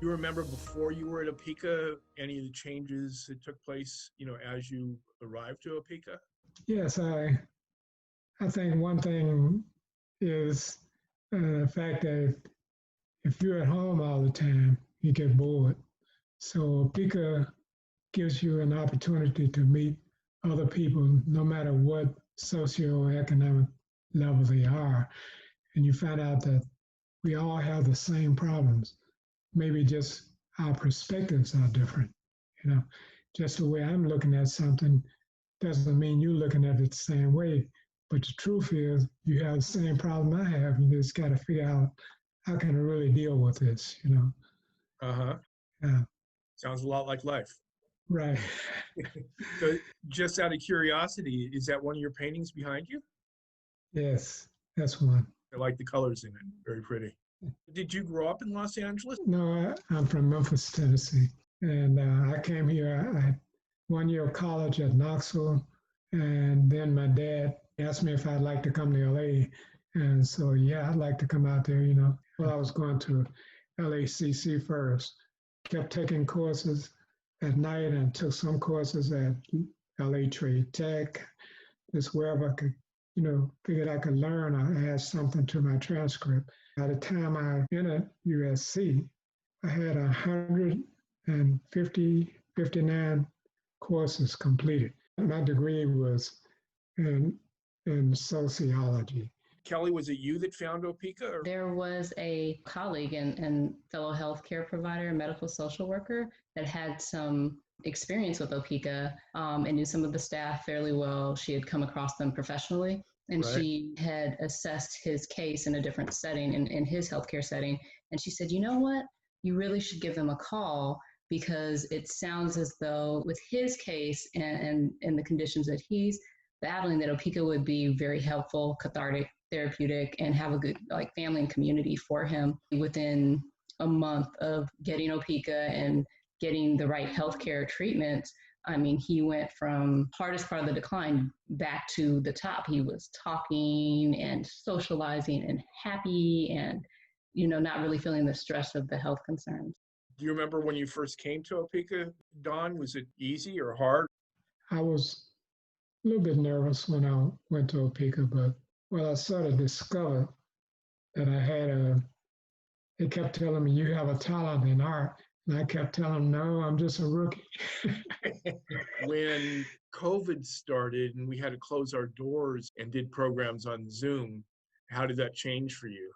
You remember before you were at OPICA, any of the changes that took place, as you arrived to OPICA? Yes, I think one thing is the fact that if you're at home all the time, you get bored. So OPICA gives you an opportunity to meet other people, no matter what socioeconomic level they are. And you find out that we all have the same problems. Maybe just our perspectives are different. You know, just the way I'm looking at something doesn't mean you're looking at it the same way. But the truth is, you have the same problem I have. You just got to figure out how can I really deal with this. Uh-huh. Yeah. Sounds a lot like life. Right. So just out of curiosity, is that one of your paintings behind you? Yes, that's one. I like the colors in it. Very pretty. Did you grow up in Los Angeles? No, I'm from Memphis, Tennessee. And I came here, I had 1 year of college at Knoxville. And then my dad asked me if I'd like to come to LA. And so, yeah, I'd like to come out there, Well, I was going to LACC first. Kept taking courses at night and took some courses at LA Trade Tech, just wherever I could, figured I could learn or add something to my transcript. By the time I entered USC, I had 59 courses completed. My degree was in sociology. Kellye, was it you that found OPICA? Or? There was a colleague and fellow healthcare provider, medical social worker, that had some experience with OPICA and knew some of the staff fairly well. She had come across them professionally, and Right. She had assessed his case in a different setting, in his healthcare setting. And she said, you know what? You really should give them a call, because it sounds as though with his case and the conditions that he's battling, that OPICA would be very helpful, cathartic, therapeutic, and have a good family and community for him. Within a month of getting OPICA and getting the right healthcare treatment, I mean, he went from hardest part of the decline back to the top. He was talking and socializing and happy and, not really feeling the stress of the health concerns. Do you remember when you first came to OPICA-Don? Was it easy or hard? I was a little bit nervous when I went to OPICA, but I sort of discovered that I had they kept telling me, you have a talent in art. And I kept telling them, no, I'm just a rookie. When COVID started and we had to close our doors and did programs on Zoom, how did that change for you?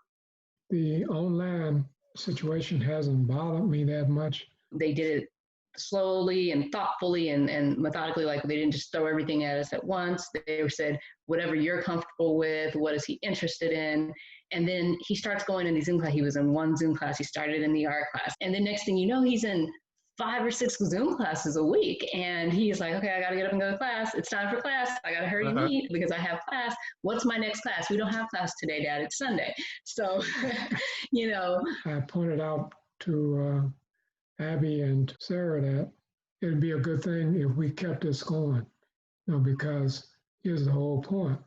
The online situation hasn't bothered me that much. They did it slowly and thoughtfully and methodically. They didn't just throw everything at us at once. They said, whatever you're comfortable with, what is he interested in? And then he starts going in these Zoom classes. He was in one Zoom class. He started in the art class. And the next thing you know, he's in 5 or 6 Zoom classes a week. And he's like, okay, I got to get up and go to class. It's time for class. I got to hurry and eat because I have class. What's my next class? We don't have class today, Dad. It's Sunday. So, I pointed out to Abby and Sarah that it'd be a good thing if we kept this going, because here's the whole point.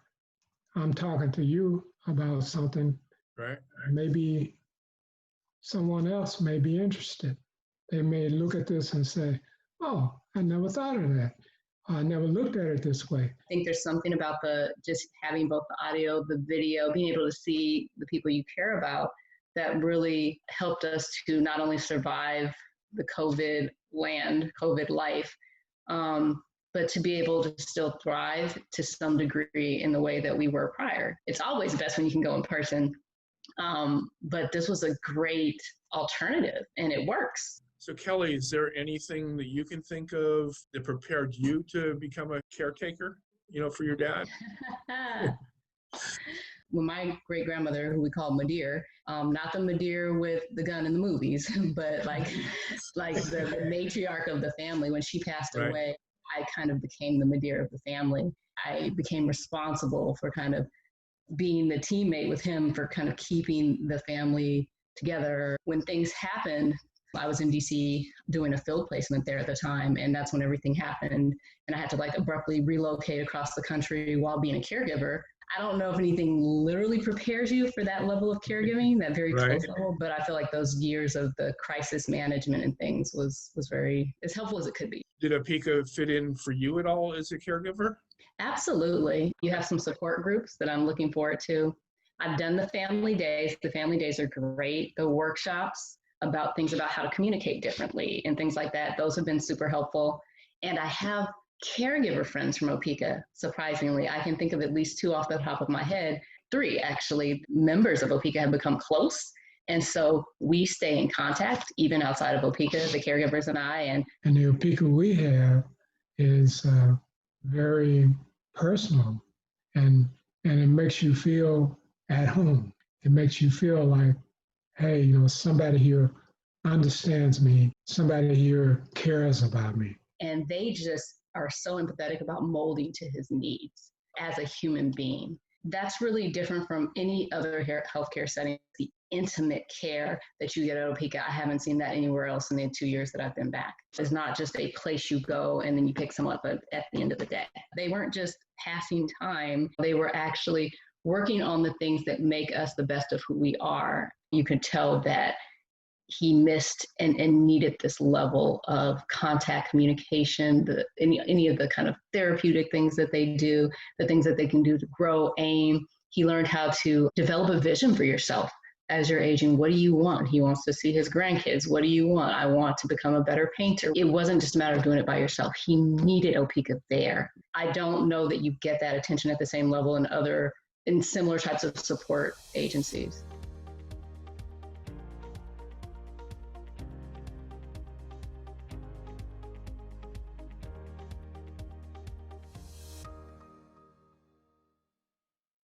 I'm talking to you about something. Right. Maybe someone else may be interested. They may look at this and say, oh, I never thought of that. I never looked at it this way. I think there's something about just having both the audio, the video, being able to see the people you care about that really helped us to not only survive the COVID life, but to be able to still thrive to some degree in the way that we were prior. It's always best when you can go in person, but this was a great alternative and it works. So Kellye, is there anything that you can think of that prepared you to become a caretaker, for your dad? When my great-grandmother, who we call Madeir, not the Madeir with the gun in the movies, but like the matriarch of the family, when she passed away, I kind of became the Madeir of the family. I became responsible for kind of being the teammate with him for kind of keeping the family together. When things happened, I was in DC doing a field placement there at the time, and that's when everything happened. And I had to abruptly relocate across the country while being a caregiver. I don't know if anything literally prepares you for that level of caregiving, that very Right. close level, but I feel like those years of the crisis management and things was very as helpful as it could be. Did OPICA fit in for you at all as a caregiver? Absolutely. You have some support groups that I'm looking forward to. I've done the family days. The family days are great. The workshops about things about how to communicate differently and things like that, those have been super helpful. And I have caregiver friends from OPICA, surprisingly. I can think of at least 2 off the top of my head. 3, actually, members of OPICA have become close. And so we stay in contact, even outside of OPICA, the caregivers and I. And the OPICA we have is very personal, and it makes you feel at home. It makes you feel like, hey, somebody here understands me. Somebody here cares about me. And they just are so empathetic about molding to his needs as a human being. That's really different from any other healthcare setting. The intimate care that you get at OPICA, I haven't seen that anywhere else in the 2 years that I've been back. It's not just a place you go and then you pick someone up at the end of the day. They weren't just passing time. They were actually working on the things that make us the best of who we are. You could tell that he missed and needed this level of contact communication, any of the kind of therapeutic things that they do, the things that they can do to grow, aim. He learned how to develop a vision for yourself as you're aging. What do you want? He wants to see his grandkids. What do you want? I want to become a better painter. It wasn't just a matter of doing it by yourself. He needed OPICA there. I don't know that you get that attention at the same level in similar types of support agencies.